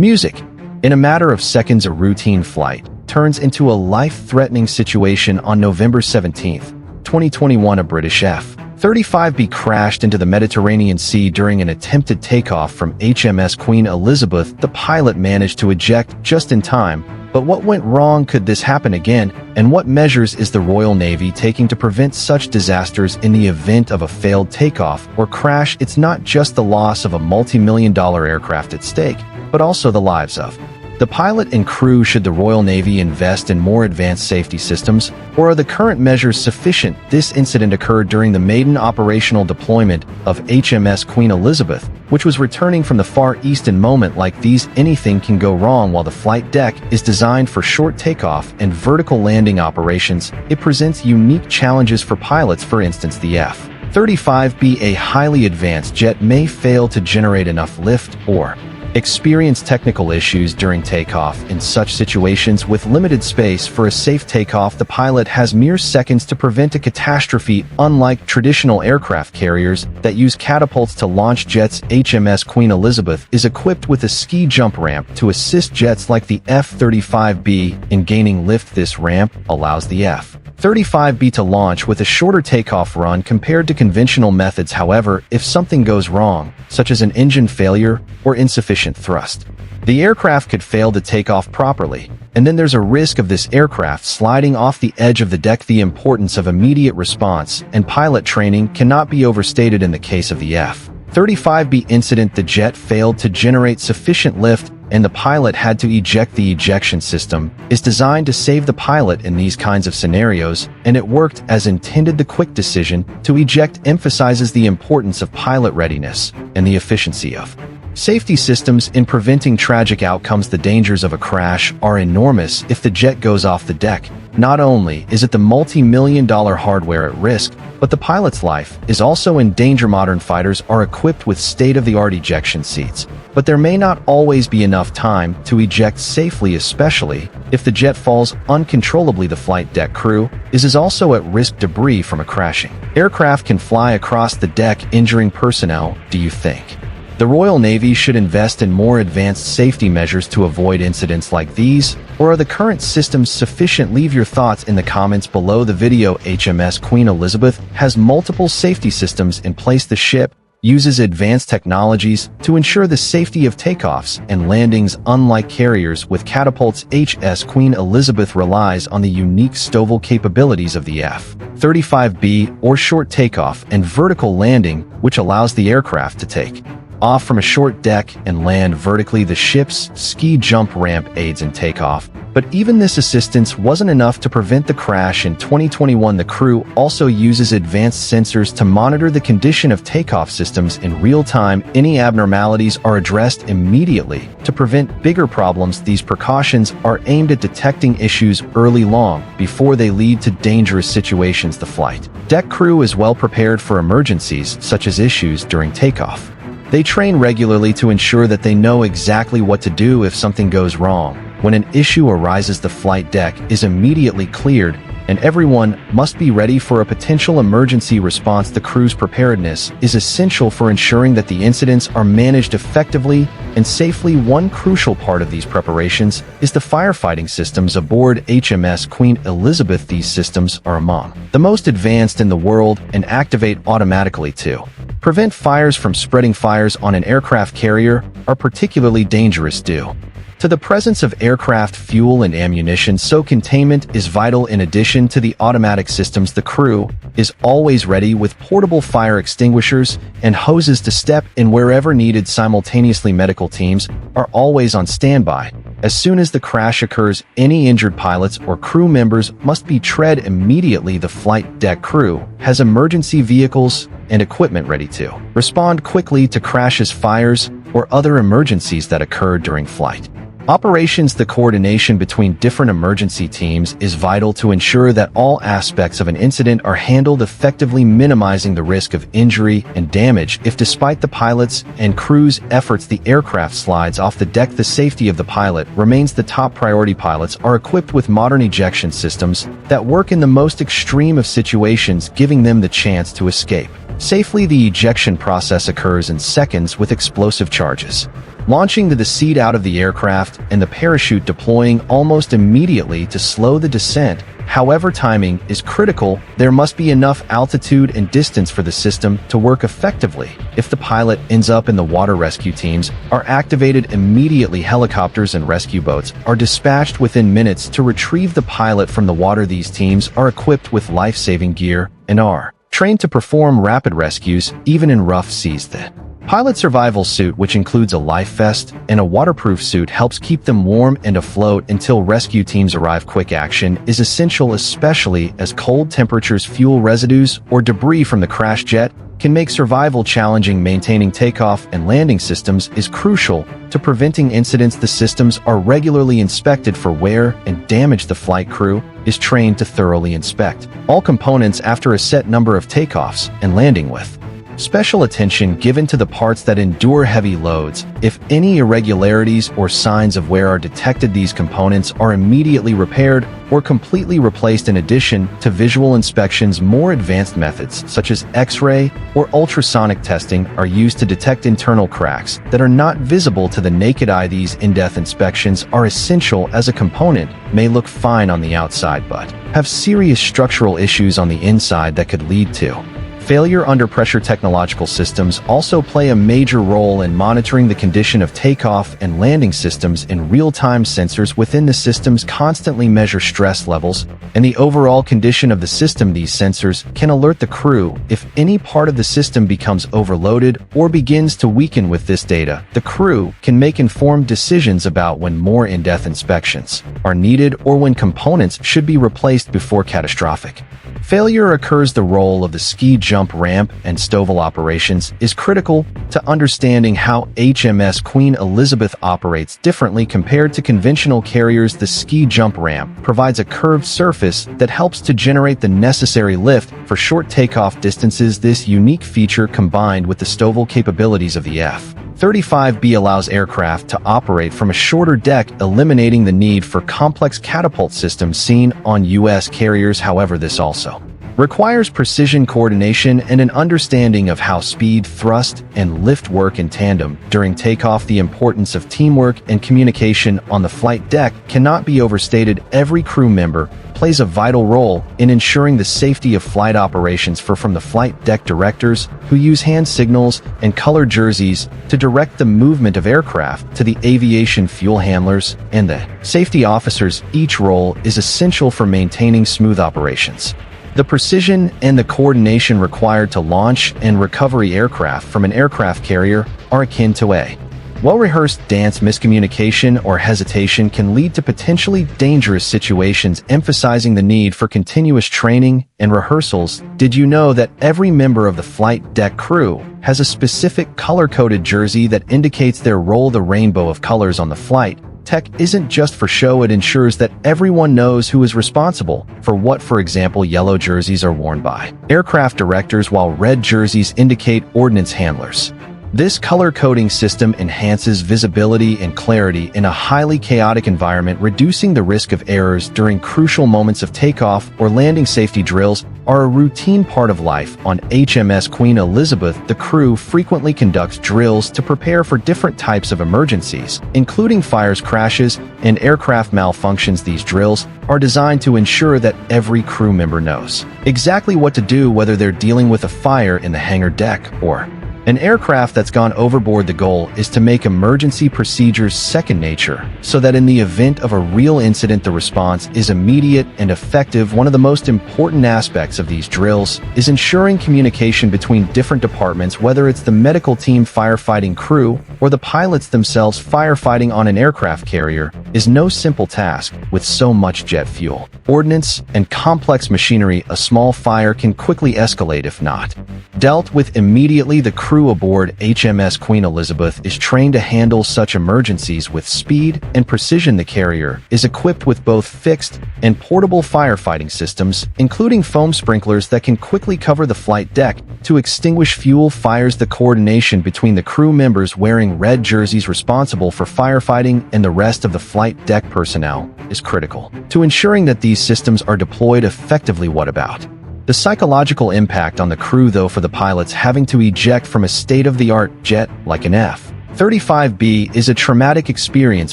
Music. In a matter of seconds, a routine flight turns into a life-threatening situation on November 17, 2021. A British F-35B crashed into the Mediterranean Sea during an attempted takeoff from HMS Queen Elizabeth. The pilot managed to eject just in time, but what went wrong? Could this happen again? And what measures is the Royal Navy taking to prevent such disasters in the event of a failed takeoff or crash? It's not just the loss of a multi-million-dollar aircraft at stake, but also the lives of the pilot and crew. Should the Royal Navy invest in more advanced safety systems, or are the current measures sufficient? This incident occurred during the maiden operational deployment of HMS Queen Elizabeth, which was returning from the Far East. In moments like these, anything can go wrong. While the flight deck is designed for short takeoff and vertical landing operations, it presents unique challenges for pilots. For instance, the F-35B, a highly advanced jet, may fail to generate enough lift or experience technical issues during takeoff. In such situations, with limited space for a safe takeoff, the pilot has mere seconds to prevent a catastrophe. Unlike traditional aircraft carriers that use catapults to launch jets, HMS Queen Elizabeth is equipped with a ski jump ramp to assist jets like the F-35B in gaining lift. This ramp allows the F-35B to launch with a shorter takeoff run compared to conventional methods. However, if something goes wrong, such as an engine failure or insufficient thrust, the aircraft could fail to take off properly, and then there's a risk of this aircraft sliding off the edge of the deck. The importance of immediate response and pilot training cannot be overstated. In the case of the F-35B incident, the jet failed to generate sufficient lift and the pilot had to eject. The ejection system is designed to save the pilot in these kinds of scenarios, and it worked as intended. The quick decision to eject emphasizes the importance of pilot readiness and the efficiency of safety systems in preventing tragic outcomes. The dangers of a crash are enormous. If the jet goes off the deck, not only is it the multi-million-dollar hardware at risk, but the pilot's life is also in danger. Modern fighters are equipped with state-of-the-art ejection seats, but there may not always be enough time to eject safely, especially if the jet falls uncontrollably. The flight deck crew is also at risk. Debris from a crashing aircraft can fly across the deck, injuring personnel. Do you think the Royal Navy should invest in more advanced safety measures to avoid incidents like these, or are the current systems sufficient? Leave your thoughts in the comments below the video. HMS Queen Elizabeth has multiple safety systems in place. The ship uses advanced technologies to ensure the safety of takeoffs and landings. Unlike carriers with catapults, HMS Queen Elizabeth relies on the unique STOVL capabilities of the F-35B, or short takeoff and vertical landing, which allows the aircraft to take off from a short deck and land vertically. The ship's ski jump ramp aids in takeoff, but even this assistance wasn't enough to prevent the crash. In 2021, the crew also uses advanced sensors to monitor the condition of takeoff systems in real time. Any abnormalities are addressed immediately to prevent bigger problems. These precautions are aimed at detecting issues early, long before they lead to dangerous situations. The flight deck crew is well prepared for emergencies such as issues during takeoff. They train regularly to ensure that they know exactly what to do if something goes wrong. When an issue arises, the flight deck is immediately cleared, and everyone must be ready for a potential emergency response. The crew's preparedness is essential for ensuring that the incidents are managed effectively and safely. One crucial part of these preparations is the firefighting systems aboard HMS Queen Elizabeth. These systems are among the most advanced in the world and activate automatically to prevent fires from spreading. Fires on an aircraft carrier are particularly dangerous due to the presence of aircraft fuel and ammunition, so containment is vital. In addition to the automatic systems, the crew is always ready with portable fire extinguishers and hoses to step in wherever needed. Simultaneously, medical teams are always on standby. As soon as the crash occurs, any injured pilots or crew members must be treated immediately. The flight deck crew has emergency vehicles and equipment ready to respond quickly to crashes, fires, or other emergencies that occur during flight operations. The coordination between different emergency teams is vital to ensure that all aspects of an incident are handled effectively, minimizing the risk of injury and damage. If, despite the pilot's and crew's efforts, the aircraft slides off the deck, the safety of the pilot remains the top priority. Pilots are equipped with modern ejection systems that work in the most extreme of situations, giving them the chance to escape safely. The ejection process occurs in seconds with explosive charges launching to the seat out of the aircraft and the parachute deploying almost immediately to slow the descent. However, timing is critical. There must be enough altitude and distance for the system to work effectively. If the pilot ends up in the water, rescue teams are activated immediately. Helicopters and rescue boats are dispatched within minutes to retrieve the pilot from the water. These teams are equipped with life-saving gear and are trained to perform rapid rescues even in rough seas. The pilot survival suit, which includes a life vest and a waterproof suit, helps keep them warm and afloat until rescue teams arrive. Quick action is essential, especially as cold temperatures, fuel residues, or debris from the crash jet can make survival challenging. Maintaining takeoff and landing systems is crucial to preventing incidents. The systems are regularly inspected for wear and damage. The flight crew is trained to thoroughly inspect all components after a set number of takeoffs and landing, with special attention given to the parts that endure heavy loads. If any irregularities or signs of wear are detected, these components are immediately repaired or completely replaced. In addition to visual inspections, more advanced methods such as X-ray or ultrasonic testing are used to detect internal cracks that are not visible to the naked eye. These in-depth inspections are essential, as a component may look fine on the outside but have serious structural issues on the inside that could lead to failure under pressure. Technological systems also play a major role in monitoring the condition of takeoff and landing systems in real-time. Sensors within the systems constantly measure stress levels and the overall condition of the system. These sensors can alert the crew if any part of the system becomes overloaded or begins to weaken. With this data, the crew can make informed decisions about when more in-depth inspections are needed or when components should be replaced before catastrophic failure occurs. The role of the ski jump ramp and STOVL operations is critical to understanding how HMS Queen Elizabeth operates differently compared to conventional carriers. The ski jump ramp provides a curved surface that helps to generate the necessary lift for short takeoff distances. This unique feature, combined with the STOVL capabilities of the F-35B, allows aircraft to operate from a shorter deck, eliminating the need for complex catapult systems seen on U.S. carriers. However, this also requires precision coordination and an understanding of how speed, thrust, and lift work in tandem during takeoff. The importance of teamwork and communication on the flight deck cannot be overstated. Every crew member plays a vital role in ensuring the safety of flight operations, from the flight deck directors, who use hand signals and color jerseys to direct the movement of aircraft, to the aviation fuel handlers and the safety officers. Each role is essential for maintaining smooth operations. The precision and the coordination required to launch and recovery aircraft from an aircraft carrier are akin to a well-rehearsed dance. Miscommunication or hesitation can lead to potentially dangerous situations, emphasizing the need for continuous training and rehearsals. Did you know that every member of the flight deck crew has a specific color-coded jersey that indicates their role? The rainbow of colors on the flight tech isn't just for show, it ensures that everyone knows who is responsible for what. For example, yellow jerseys are worn by aircraft directors, while red jerseys indicate ordnance handlers. This color coding system enhances visibility and clarity in a highly chaotic environment, reducing the risk of errors during crucial moments of takeoff or landing. Safety drills are a routine part of life on HMS Queen Elizabeth. The crew frequently conducts drills to prepare for different types of emergencies, including fires, crashes, and aircraft malfunctions. These drills are designed to ensure that every crew member knows exactly what to do, whether they're dealing with a fire in the hangar deck or an aircraft that's gone overboard. The goal is to make emergency procedures second nature, so that in the event of a real incident, the response is immediate and effective. One of the most important aspects of these drills is ensuring communication between different departments, whether it's the medical team, firefighting crew, or the pilots themselves. Firefighting on an aircraft carrier is no simple task. With so much jet fuel, ordnance, and complex machinery, a small fire can quickly escalate if not dealt with immediately. The crew aboard HMS Queen Elizabeth is trained to handle such emergencies with speed and precision. The carrier is equipped with both fixed and portable firefighting systems, including foam sprinklers that can quickly cover the flight deck to extinguish fuel fires. The coordination between the crew members wearing red jerseys responsible for firefighting and the rest of the flight deck personnel is critical to ensuring that these systems are deployed effectively. What about the psychological impact on the crew, though? For the pilots, having to eject from a state-of-the-art jet like an F F-35B is a traumatic experience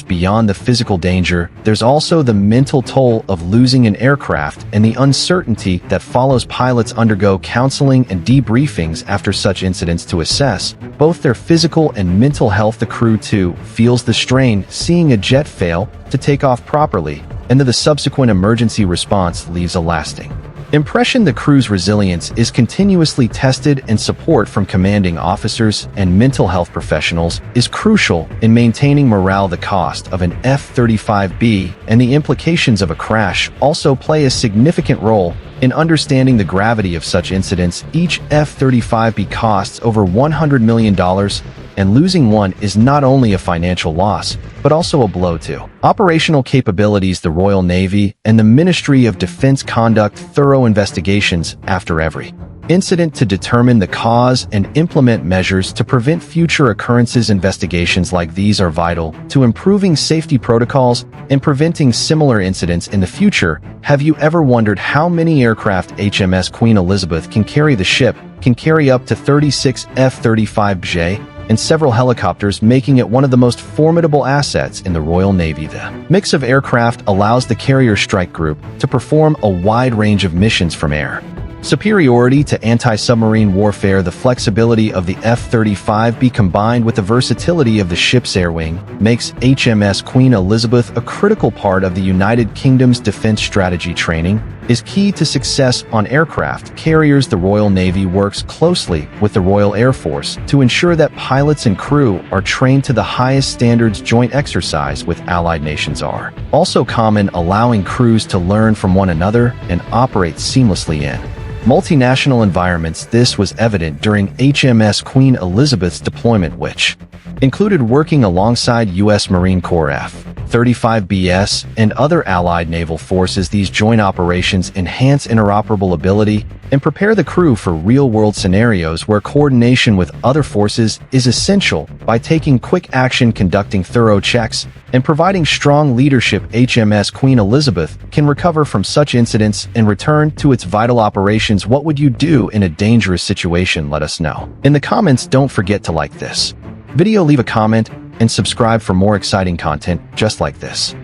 beyond the physical danger. There's also the mental toll of losing an aircraft and the uncertainty that follows. Pilots undergo counseling and debriefings after such incidents to assess both their physical and mental health. The crew, too, feels the strain seeing a jet fail to take off properly, and the subsequent emergency response leaves a lasting impression. The crew's resilience is continuously tested, and support from commanding officers and mental health professionals is crucial in maintaining morale. The cost of an F-35B and the implications of a crash also play a significant role in understanding the gravity of such incidents. Each F-35B costs over $100 million, and losing one is not only a financial loss, but also a blow to operational capabilities. The Royal Navy and the Ministry of Defense conduct thorough investigations after every incident to determine the cause and implement measures to prevent future occurrences. Investigations like these are vital to improving safety protocols and preventing similar incidents in the future. Have you ever wondered how many aircraft HMS Queen Elizabeth can carry? The ship can carry up to 36 F-35B and several helicopters, making it one of the most formidable assets in the Royal Navy. The mix of aircraft allows the Carrier Strike Group to perform a wide range of missions, from air superiority to anti-submarine warfare. The flexibility of the F-35B combined with the versatility of the ship's air wing makes HMS Queen Elizabeth a critical part of the United Kingdom's defense strategy. Training is key to success on aircraft carriers. The Royal Navy works closely with the Royal Air Force to ensure that pilots and crew are trained to the highest standards. Joint exercise with allied nations are also common, allowing crews to learn from one another and operate seamlessly in multinational environments. This was evident during HMS Queen Elizabeth's deployment, which included working alongside U.S. Marine Corps F-35Bs and other allied naval forces. These joint operations enhance interoperable ability and prepare the crew for real-world scenarios where coordination with other forces is essential. By taking quick action, conducting thorough checks, and providing strong leadership, HMS Queen Elizabeth can recover from such incidents and return to its vital operations. What would you do in a dangerous situation? Let us know in the comments. Don't forget to like this video, leave a comment, and subscribe for more exciting content just like this.